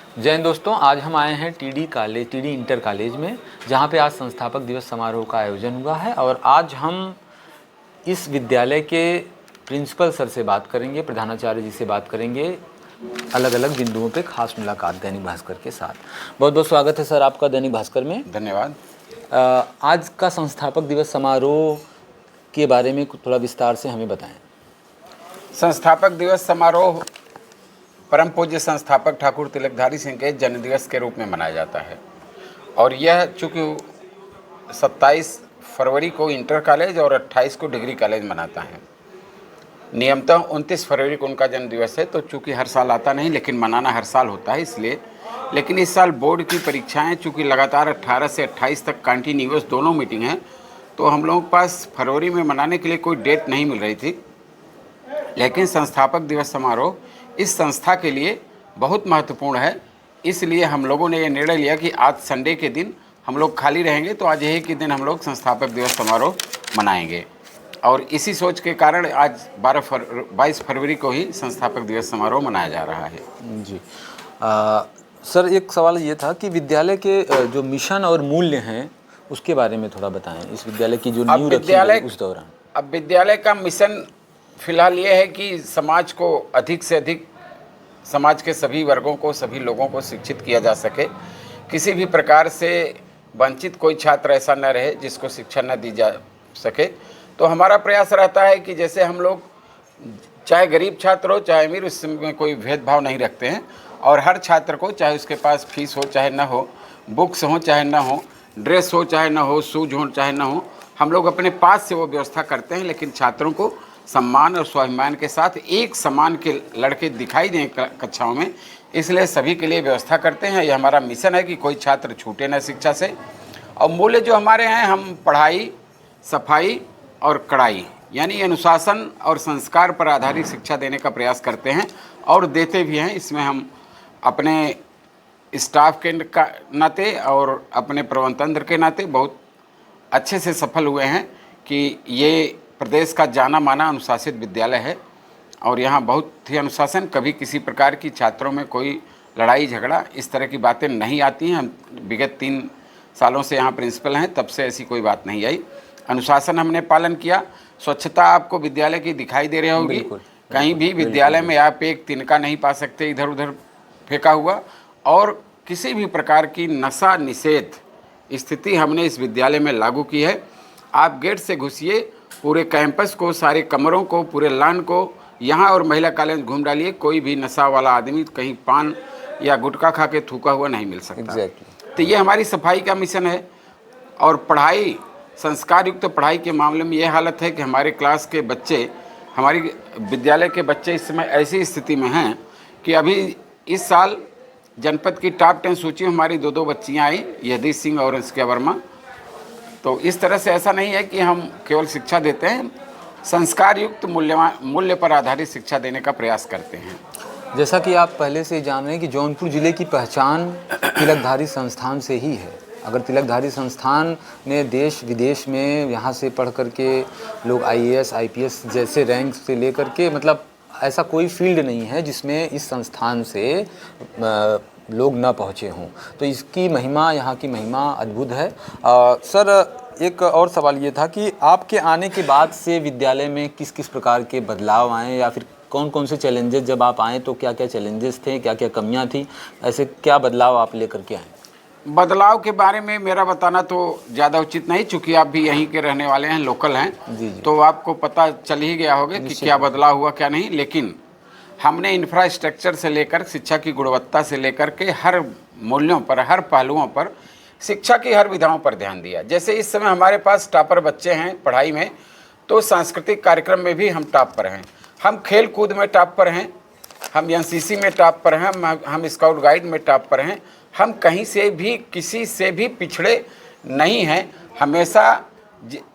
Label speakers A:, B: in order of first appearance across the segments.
A: जय हिंद दोस्तों, आज हम आए हैं टीडी इंटर कॉलेज में, जहां पे आज संस्थापक दिवस समारोह का आयोजन हुआ है। और आज हम इस विद्यालय के प्रिंसिपल सर से बात करेंगे, प्रधानाचार्य जी से बात करेंगे, अलग अलग बिंदुओं पे खास मुलाकात दैनिक भास्कर के साथ। बहुत बहुत स्वागत है सर आपका दैनिक भास्कर में।
B: धन्यवाद।
A: आज का संस्थापक दिवस समारोह के बारे में थोड़ा विस्तार से हमें बताएं।
B: संस्थापक दिवस समारोह परम पूज्य संस्थापक ठाकुर तिलकधारी सिंह के जन्म दिवस के रूप में मनाया जाता है। और यह चूँकि 27 फरवरी को इंटर कॉलेज और 28 को डिग्री कॉलेज मनाता है। नियमतः 29 फरवरी को उनका जन्म दिवस है, तो चूँकि हर साल आता नहीं लेकिन मनाना हर साल होता है इसलिए। लेकिन इस साल बोर्ड की परीक्षाएं चूँकि लगातार 18 से 28 तक कंटिन्यूअस दोनों मीटिंग हैं, तो हम लोगों के पास फरवरी में मनाने के लिए कोई डेट नहीं मिल रही थी। लेकिन संस्थापक दिवस समारोह इस संस्था के लिए बहुत महत्वपूर्ण है, इसलिए हम लोगों ने ये निर्णय लिया कि आज संडे के दिन हम लोग खाली रहेंगे, तो आज यही के दिन हम लोग संस्थापक दिवस समारोह मनाएंगे। और इसी सोच के कारण आज 22 फरवरी को ही संस्थापक दिवस समारोह मनाया जा रहा है।
A: जी सर, एक सवाल ये था कि विद्यालय के जो मिशन और मूल्य हैं उसके बारे में थोड़ा बताएं। इस विद्यालय की जो नींव रखी गई उस दौरान।
B: अब विद्यालय का मिशन फिलहाल ये है कि समाज को अधिक से अधिक, समाज के सभी वर्गों को, सभी लोगों को शिक्षित किया जा सके। किसी भी प्रकार से वंचित कोई छात्र ऐसा न रहे जिसको शिक्षा न दी जा सके। तो हमारा प्रयास रहता है कि जैसे हम लोग चाहे गरीब छात्र हो चाहे अमीर, उसमें कोई भेदभाव नहीं रखते हैं। और हर छात्र को, चाहे उसके पास फीस हो चाहे न हो, बुक्स हो चाहे न हो, ड्रेस हो चाहे न हो, शूज हो चाहे न हो, हम लोग अपने पास से वो व्यवस्था करते हैं। लेकिन छात्रों को सम्मान और स्वाभिमान के साथ एक समान के लड़के दिखाई दें कक्षाओं में, इसलिए सभी के लिए व्यवस्था करते हैं। ये हमारा मिशन है कि कोई छात्र छूटे न शिक्षा से। और मूल्य जो हमारे हैं, हम पढ़ाई, सफाई और कड़ाई यानी अनुशासन और संस्कार पर आधारित शिक्षा देने का प्रयास करते हैं और देते भी हैं। इसमें हम अपने स्टाफ के नाते और अपने प्रबंधन तंत्र के नाते बहुत अच्छे से सफल हुए हैं कि ये प्रदेश का जाना माना अनुशासित विद्यालय है। और यहाँ बहुत ही अनुशासन, कभी किसी प्रकार की छात्रों में कोई लड़ाई झगड़ा इस तरह की बातें नहीं आती हैं। हम विगत 3 सालों से यहाँ प्रिंसिपल हैं, तब से ऐसी कोई बात नहीं आई। अनुशासन हमने पालन किया। स्वच्छता आपको विद्यालय की दिखाई दे रही होगी, कहीं भी विद्यालय में आप एक तिनका नहीं पा सकते इधर उधर फेंका हुआ। और किसी भी प्रकार की नशा निषेध स्थिति हमने इस विद्यालय में लागू की है। आप गेट से घुसिए, पूरे कैंपस को, सारे कमरों को, पूरे लॉन को, यहाँ और महिला कॉलेज घूम डालिए, कोई भी नशा वाला आदमी कहीं पान या गुटखा खा के थूका हुआ नहीं मिल सकता। तो ये हमारी सफाई का मिशन है। और पढ़ाई, संस्कार युक्त पढ़ाई के मामले में ये हालत है कि हमारे क्लास के बच्चे, हमारी विद्यालय के बच्चे इस समय ऐसी स्थिति में हैं कि अभी इस साल जनपद की टॉप 10 सूची में हमारी 2 बच्चियाँ आई, यहदीश सिंह और इसके वर्मा। तो इस तरह से ऐसा नहीं है कि हम केवल शिक्षा देते हैं, संस्कार युक्त मूल्य पर आधारित शिक्षा देने का प्रयास करते हैं।
A: जैसा कि आप पहले से जान रहे हैं कि जौनपुर ज़िले की पहचान तिलकधारी संस्थान से ही है। अगर तिलकधारी संस्थान ने देश विदेश में यहाँ से पढ़ करके लोग IAS IPS जैसे रैंक से लेकर के, मतलब ऐसा कोई फील्ड नहीं है जिसमें इस संस्थान से लोग ना पहुँचे हों। तो इसकी महिमा, यहाँ की महिमा अद्भुत है। सर, एक और सवाल ये था कि आपके आने के बाद से विद्यालय में किस किस प्रकार के बदलाव आए, या फिर कौन कौन से चैलेंजेस, जब आप आए तो क्या क्या चैलेंजेस थे, क्या क्या कमियां थी, ऐसे क्या बदलाव आप लेकर के आए?
B: बदलाव के बारे में मेरा बताना तो ज़्यादा उचित नहीं, चूँकि आप भी यहीं के रहने वाले हैं, लोकल हैं।
A: जी।
B: तो आपको पता चल ही गया होगा कि क्या बदलाव हुआ क्या नहीं। लेकिन हमने इंफ्रास्ट्रक्चर से लेकर शिक्षा की गुणवत्ता से लेकर के हर मूल्यों पर, हर पहलुओं पर, शिक्षा की हर विधाओं पर ध्यान दिया। जैसे इस समय हमारे पास टॉपर बच्चे हैं पढ़ाई में, तो सांस्कृतिक कार्यक्रम में भी हम टॉप पर हैं, हम खेल कूद में टॉप पर हैं, हम NCC में टॉप पर हैं, हम स्काउट गाइड में टॉप पर हैं। हम कहीं से भी, किसी से भी पिछड़े नहीं हैं। हमेशा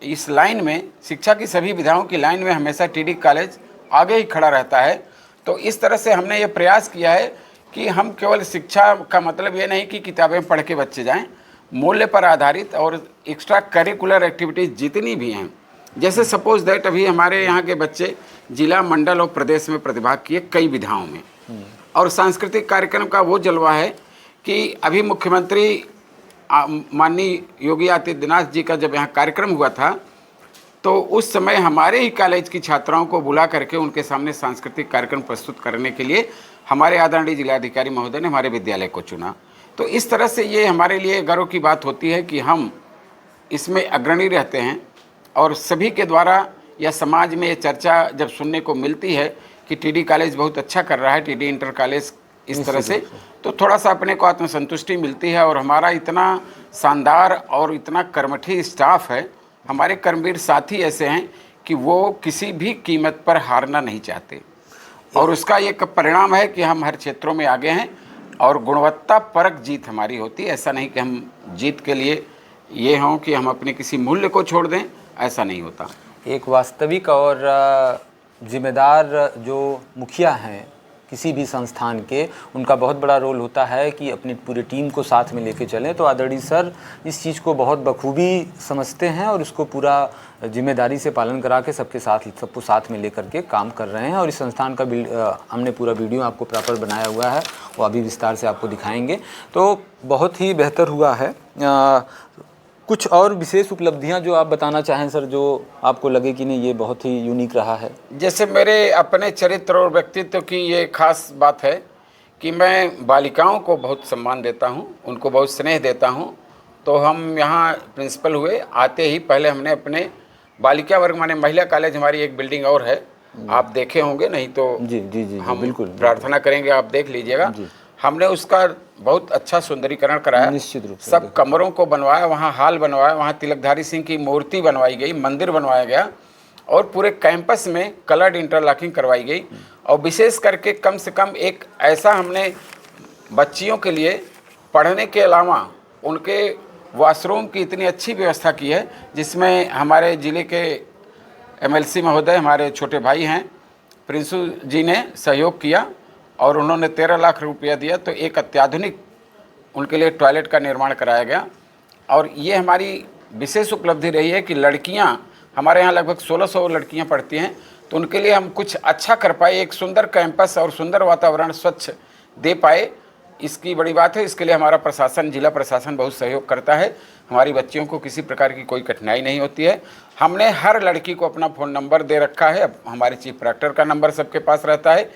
B: इस लाइन में, शिक्षा की सभी विधाओं की लाइन में हमेशा TD कॉलेज आगे ही खड़ा रहता है। तो इस तरह से हमने ये प्रयास किया है कि हम केवल शिक्षा का मतलब ये नहीं कि किताबें पढ़ के बच्चे जाएं, मूल्य पर आधारित और एक्स्ट्रा करिकुलर एक्टिविटीज़ जितनी भी हैं, जैसे सपोज दैट अभी हमारे यहाँ के बच्चे जिला, मंडल और प्रदेश में प्रतिभाग किए कई विधाओं में। और सांस्कृतिक कार्यक्रम का वो जलवा है कि अभी मुख्यमंत्री माननीय योगी आदित्यनाथ जी का जब यहाँ कार्यक्रम हुआ था, तो उस समय हमारे ही कॉलेज की छात्राओं को बुला करके उनके सामने सांस्कृतिक कार्यक्रम प्रस्तुत करने के लिए हमारे आदरणीय जिलाधिकारी महोदय ने हमारे विद्यालय को चुना। तो इस तरह से ये हमारे लिए गर्व की बात होती है कि हम इसमें अग्रणी रहते हैं, और सभी के द्वारा या समाज में ये चर्चा जब सुनने को मिलती है कि टीडी कॉलेज बहुत अच्छा कर रहा है, टीडी इंटर कॉलेज इस तरह से, तो थोड़ा सा अपने को आत्मसंतुष्टि मिलती है। और हमारा इतना शानदार और इतना कर्मठी स्टाफ है, हमारे कर्मवीर साथी ऐसे हैं कि वो किसी भी कीमत पर हारना नहीं चाहते, और उसका एक परिणाम है कि हम हर क्षेत्रों में आगे हैं और गुणवत्ता परक जीत हमारी होती है। ऐसा नहीं कि हम जीत के लिए ये हों कि हम अपने किसी मूल्य को छोड़ दें, ऐसा नहीं होता।
A: एक वास्तविक और जिम्मेदार जो मुखिया हैं किसी भी संस्थान के, उनका बहुत बड़ा रोल होता है कि अपनी पूरी टीम को साथ में लेके चलें। तो आदरणीय सर इस चीज़ को बहुत बखूबी समझते हैं और उसको पूरा जिम्मेदारी से पालन करा के सबको साथ में लेकर के काम कर रहे हैं। और इस संस्थान का हमने पूरा वीडियो आपको प्रॉपर बनाया हुआ है, वो अभी विस्तार से आपको दिखाएंगे। तो बहुत ही बेहतर हुआ है। कुछ और विशेष उपलब्धियां जो आप बताना चाहें सर, जो आपको लगे कि नहीं ये बहुत ही यूनिक रहा है?
B: जैसे मेरे अपने चरित्र और व्यक्तित्व की ये खास बात है कि मैं बालिकाओं को बहुत सम्मान देता हूँ, उनको बहुत स्नेह देता हूँ। तो हम यहाँ प्रिंसिपल हुए, आते ही पहले हमने अपने बालिका वर्ग माने महिला कॉलेज, हमारी एक बिल्डिंग और है, आप देखे होंगे, नहीं तो
A: जी जी जी
B: हम
A: बिल्कुल
B: प्रार्थना करेंगे आप देख लीजिएगा। हमने उसका बहुत अच्छा सुंदरीकरण कराया,
A: निश्चित रूप से
B: सब कमरों को बनवाया, वहाँ हॉल बनवाया, वहाँ तिलकधारी सिंह की मूर्ति बनवाई गई, मंदिर बनवाया गया, और पूरे कैंपस में कलर्ड इंटरलॉकिंग करवाई गई। और विशेष करके कम से कम एक ऐसा हमने बच्चियों के लिए पढ़ने के अलावा उनके वॉशरूम की इतनी अच्छी व्यवस्था की है, जिसमें हमारे ज़िले के MLC महोदय, हमारे छोटे भाई हैं, प्रिंसू जी ने सहयोग किया और उन्होंने 13 लाख रुपया दिया। तो एक अत्याधुनिक उनके लिए टॉयलेट का निर्माण कराया गया। और ये हमारी विशेष उपलब्धि रही है कि लड़कियां, हमारे यहाँ लगभग 1600 लड़कियां पढ़ती हैं, तो उनके लिए हम कुछ अच्छा कर पाए, एक सुंदर कैंपस और सुंदर वातावरण स्वच्छ दे पाए, इसकी बड़ी बात है। इसके लिए हमारा प्रशासन, जिला प्रशासन बहुत सहयोग करता है, हमारी बच्चियों को किसी प्रकार की कोई कठिनाई नहीं होती है। हमने हर लड़की को अपना फ़ोन नंबर दे रखा है, अब हमारे चीफ प्रोक्टर का नंबर सबके पास रहता है।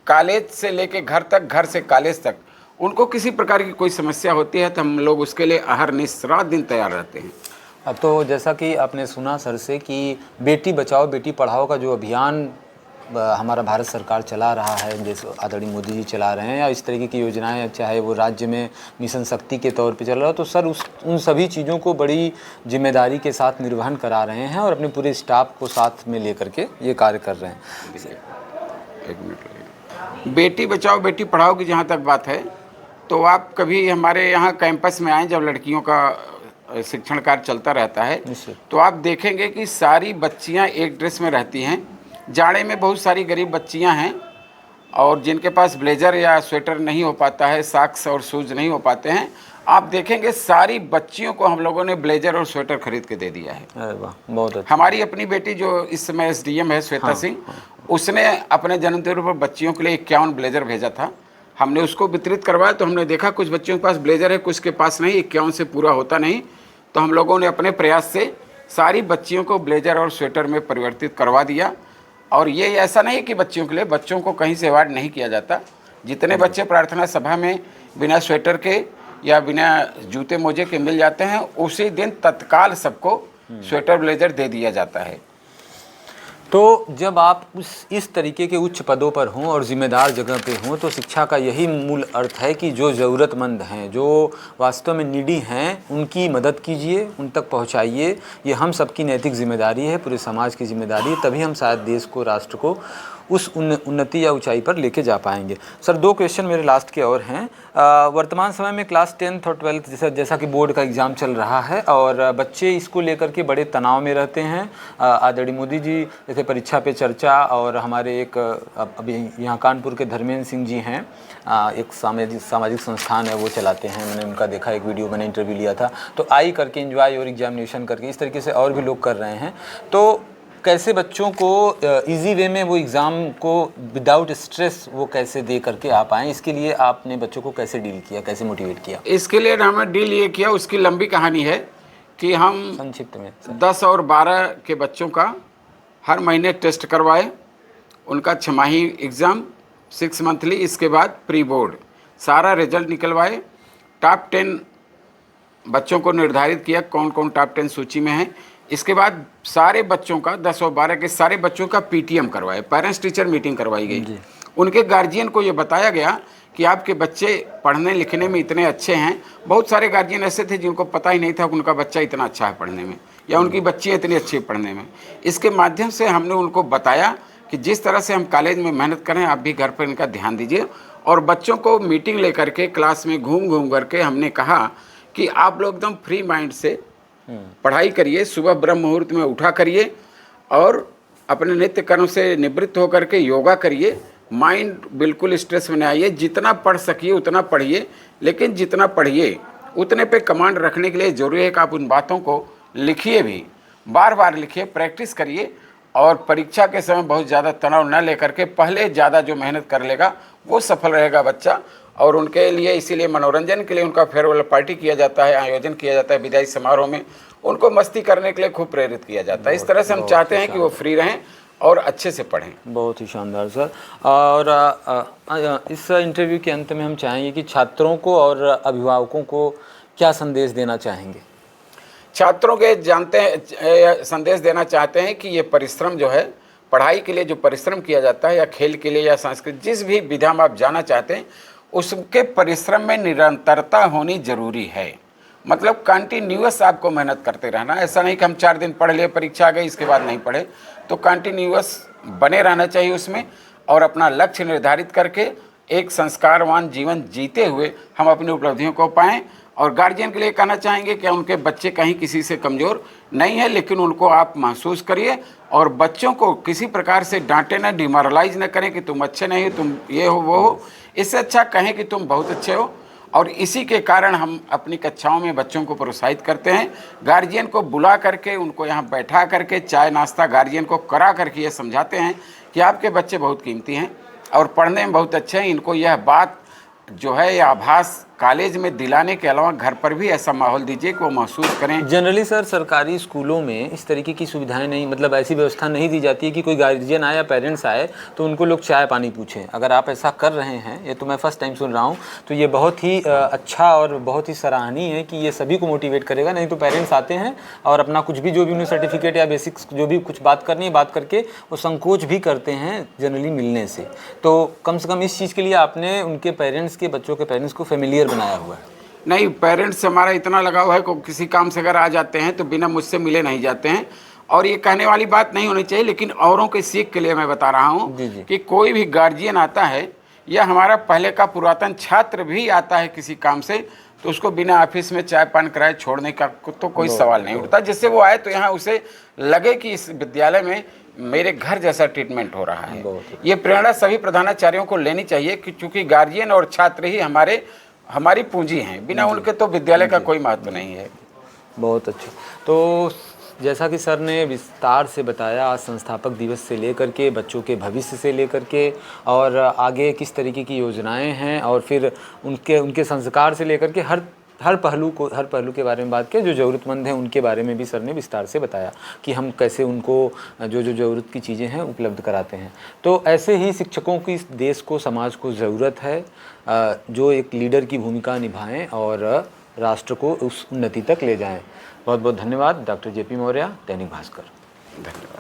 B: कॉलेज से लेके घर तक, घर से कॉलेज तक, उनको किसी प्रकार की कोई समस्या होती है तो हम लोग उसके लिए अहरनिश रात दिन तैयार रहते हैं।
A: अब तो जैसा कि आपने सुना सर से कि बेटी बचाओ बेटी पढ़ाओ का जो अभियान हमारा भारत सरकार चला रहा है, जैसे आदरणीय मोदी जी चला रहे हैं, या इस तरीके की योजनाएं चाहे वो राज्य में मिशन शक्ति के तौर पे चल रहा है, तो सर उन सभी चीज़ों को बड़ी जिम्मेदारी के साथ निर्वहन करा रहे हैं और अपने पूरे स्टाफ को साथ में लेकर के ये कार्य कर रहे हैं।
B: एक मिनट, बेटी बचाओ बेटी पढ़ाओ की जहाँ तक बात है, तो आप कभी हमारे यहाँ कैंपस में आएँ, जब लड़कियों का शिक्षण कार्य चलता रहता है, तो आप देखेंगे कि सारी बच्चियाँ एक ड्रेस में रहती हैं। जाड़े में बहुत सारी गरीब बच्चियां हैं और जिनके पास ब्लेजर या स्वेटर नहीं हो पाता है, सॉक्स और शूज़ नहीं हो पाते हैं, आप देखेंगे सारी बच्चियों को हम लोगों ने ब्लेजर और स्वेटर खरीद के दे दिया है।
A: अरे वाह, बहुत अच्छा।
B: हमारी अपनी बेटी जो इस समय SDM है, श्वेता सिंह, उसने अपने जन्मदिन पर बच्चियों के लिए 51 ब्लेजर भेजा था। हमने उसको वितरित करवाया, तो हमने देखा कुछ बच्चियों के पास ब्लेजर है, कुछ के पास नहीं, 51 से पूरा होता नहीं, तो हम लोगों ने अपने प्रयास से सारी बच्चियों को ब्लेजर और स्वेटर में परिवर्तित करवा दिया। और ये ऐसा नहीं कि बच्चियों के लिए, बच्चों को कहीं से अवार्ड नहीं किया जाता। जितने बच्चे प्रार्थना सभा में बिना स्वेटर के या बिना जूते मोजे के मिल जाते हैं, उसी दिन तत्काल सबको स्वेटर ब्लेजर दे दिया जाता है।
A: तो जब आप इस तरीके के उच्च पदों पर हों और ज़िम्मेदार जगह पे हों, तो शिक्षा का यही मूल अर्थ है कि जो ज़रूरतमंद हैं, जो वास्तव में नीडी हैं, उनकी मदद कीजिए, उन तक पहुंचाइए। ये हम सबकी नैतिक जिम्मेदारी है, पूरे समाज की जिम्मेदारी है, तभी हम शायद देश को, राष्ट्र को उस उन्नति या ऊंचाई पर लेके जा पाएंगे। सर 2 क्वेश्चन मेरे लास्ट के और हैं। वर्तमान समय में क्लास 10th और 12th जैसा कि बोर्ड का एग्ज़ाम चल रहा है और बच्चे इसको लेकर के बड़े तनाव में रहते हैं। आदरणीय मोदी जी जैसे परीक्षा पे चर्चा, और हमारे एक अभी यहाँ कानपुर के धर्मेंद्र सिंह जी हैं, एक सामाजिक संस्थान है, वो चलाते हैं, मैंने उनका देखा, एक वीडियो मैंने इंटरव्यू लिया था। तो आई करके एंजॉय योर एग्जामिनेशन करके इस तरीके से और भी लोग कर रहे हैं। तो कैसे बच्चों को इजी वे में वो एग्ज़ाम को विदाउट स्ट्रेस वो कैसे दे करके आ पाएँ, इसके लिए आपने बच्चों को कैसे डील किया, कैसे मोटिवेट किया?
B: इसके लिए हमने डील ये किया, उसकी लंबी कहानी है कि हम
A: संक्षिप्त में
B: 10 और 12 के बच्चों का हर महीने टेस्ट करवाए, उनका 6 माही एग्ज़ाम 6 मंथली, इसके बाद प्री बोर्ड सारा रिजल्ट निकलवाए। टॉप 10 बच्चों को निर्धारित किया कौन कौन टॉप 10 सूची में है। इसके बाद सारे बच्चों का 10 और 12 के सारे बच्चों का पीटीएम करवाए, पेरेंट्स टीचर मीटिंग करवाई गई। उनके गार्जियन को ये बताया गया कि आपके बच्चे पढ़ने लिखने में इतने अच्छे हैं। बहुत सारे गार्जियन ऐसे थे जिनको पता ही नहीं था कि उनका बच्चा इतना अच्छा है पढ़ने में या उनकी बच्ची इतनी अच्छी है पढ़ने में। इसके माध्यम से हमने उनको बताया कि जिस तरह से हम कॉलेज में मेहनत करें, आप भी घर पर इनका ध्यान दीजिए। और बच्चों को मीटिंग लेकर के क्लास में घूम घूम करके हमने कहा कि आप लोग एकदम फ्री माइंड से पढ़ाई करिए, सुबह ब्रह्म मुहूर्त में उठा करिए और अपने नित्य कर्म से निवृत्त होकर के योगा करिए। माइंड बिल्कुल स्ट्रेस में नहीं आइए, जितना पढ़ सकिए उतना पढ़िए, लेकिन जितना पढ़िए उतने पे कमांड रखने के लिए ज़रूरी है कि आप उन बातों को लिखिए भी, बार बार लिखिए, प्रैक्टिस करिए। और परीक्षा के समय बहुत ज़्यादा तनाव न लेकर के पहले ज़्यादा जो मेहनत कर लेगा वो सफल रहेगा बच्चा। और उनके लिए इसीलिए मनोरंजन के लिए उनका फेयरवेल पार्टी किया जाता है, आयोजन किया जाता है, विदाई समारोह में उनको मस्ती करने के लिए खूब प्रेरित किया जाता है। इस तरह से हम चाहते हैं कि वो फ्री रहें और अच्छे से पढ़ें।
A: बहुत ही शानदार सर। और इस इंटरव्यू के अंत में हम चाहेंगे कि छात्रों को और अभिभावकों को क्या संदेश देना चाहेंगे?
B: छात्रों के संदेश देना चाहते हैं कि ये परिश्रम जो है, पढ़ाई के लिए जो परिश्रम किया जाता है या खेल के लिए या संस्कृत जिस भी विधा में आप जाना चाहते हैं, उसके परिश्रम में निरंतरता होनी जरूरी है। मतलब कंटिन्यूअस आपको मेहनत करते रहना। ऐसा नहीं कि हम 4 दिन पढ़ लिए, परीक्षा आ गई, इसके बाद नहीं पढ़े। तो कंटिन्यूअस बने रहना चाहिए उसमें और अपना लक्ष्य निर्धारित करके एक संस्कारवान जीवन जीते हुए हम अपनी उपलब्धियों को पाएं। और गार्जियन के लिए कहना चाहेंगे कि उनके बच्चे कहीं किसी से कमज़ोर नहीं है, लेकिन उनको आप महसूस करिए और बच्चों को किसी प्रकार से डांटे ना, डिमोरलाइज न करें कि तुम अच्छे नहीं हो, तुम ये हो वो हो। इससे अच्छा कहें कि तुम बहुत अच्छे हो। और इसी के कारण हम अपनी कक्षाओं में बच्चों को प्रोत्साहित करते हैं। गार्जियन को बुला करके उनको यहाँ बैठा करके चाय नाश्ता गार्जियन को करा करके ये समझाते हैं कि आपके बच्चे बहुत कीमती हैं और पढ़ने में बहुत अच्छे हैं। इनको यह बात जो है यह आभास कॉलेज में दिलाने के अलावा घर पर भी ऐसा माहौल दीजिए कि वो महसूस करें।
A: जनरली सर सरकारी स्कूलों में इस तरीके की सुविधाएं नहीं, मतलब ऐसी व्यवस्था नहीं दी जाती है कि कोई गार्जियन आए या पेरेंट्स आए तो उनको लोग चाय पानी पूछें। अगर आप ऐसा कर रहे हैं, ये तो मैं फर्स्ट टाइम सुन रहा हूँ, तो ये बहुत ही अच्छा और बहुत ही सराहनीय है कि ये सभी को मोटिवेट करेगा। नहीं तो पेरेंट्स आते हैं और अपना कुछ भी जो भी उन्हें सर्टिफिकेट या बेसिक्स जो भी कुछ बात करनी है बात करके वो संकोच भी करते हैं जनरली मिलने से। तो कम से कम इस चीज़ के लिए आपने उनके पेरेंट्स के, बच्चों के पेरेंट्स को फेमिलियर बनाया हुआ है।
B: नहीं, पेरेंट्स से हमारा इतना लगाव है कि किसी काम से अगर आ जाते हैं तो बिना मुझसे मिले नहीं जाते हैं। और ये कहने वाली बात नहीं होनी चाहिए, लेकिन औरों के सीख के लिए मैं बता रहा हूँ कि कोई भी गार्जियन आता है या हमारा पहले का पुरातन छात्र भी आता है किसी काम से, तो उसको बिना ऑफिस में चाय पान कराए छोड़ने का तो कोई सवाल नहीं उठता। जिससे वो आए तो यहाँ उसे लगे कि इस विद्यालय में मेरे घर जैसा ट्रीटमेंट हो रहा है। ये प्रेरणा सभी प्रधानाचार्यों को लेनी चाहिए कि चूँकि गार्जियन और छात्र ही हमारी पूंजी हैं, बिना उनके तो विद्यालय का कोई महत्व नहीं है।
A: बहुत अच्छा। तो जैसा कि सर ने विस्तार से बताया, आज संस्थापक दिवस से लेकर के बच्चों के भविष्य से लेकर के और आगे किस तरीके की योजनाएं हैं और फिर उनके संस्कार से लेकर के हर पहलू के बारे में बात की। जो ज़रूरतमंद हैं उनके बारे में भी सर ने विस्तार से बताया कि हम कैसे उनको जो ज़रूरत की चीज़ें हैं उपलब्ध कराते हैं। तो ऐसे ही शिक्षकों की इस देश को, समाज को ज़रूरत है जो एक लीडर की भूमिका निभाएं और राष्ट्र को उस उन्नति तक ले जाएं। बहुत बहुत धन्यवाद डॉक्टर JP मौर्य, दैनिक भास्कर।
B: धन्यवाद।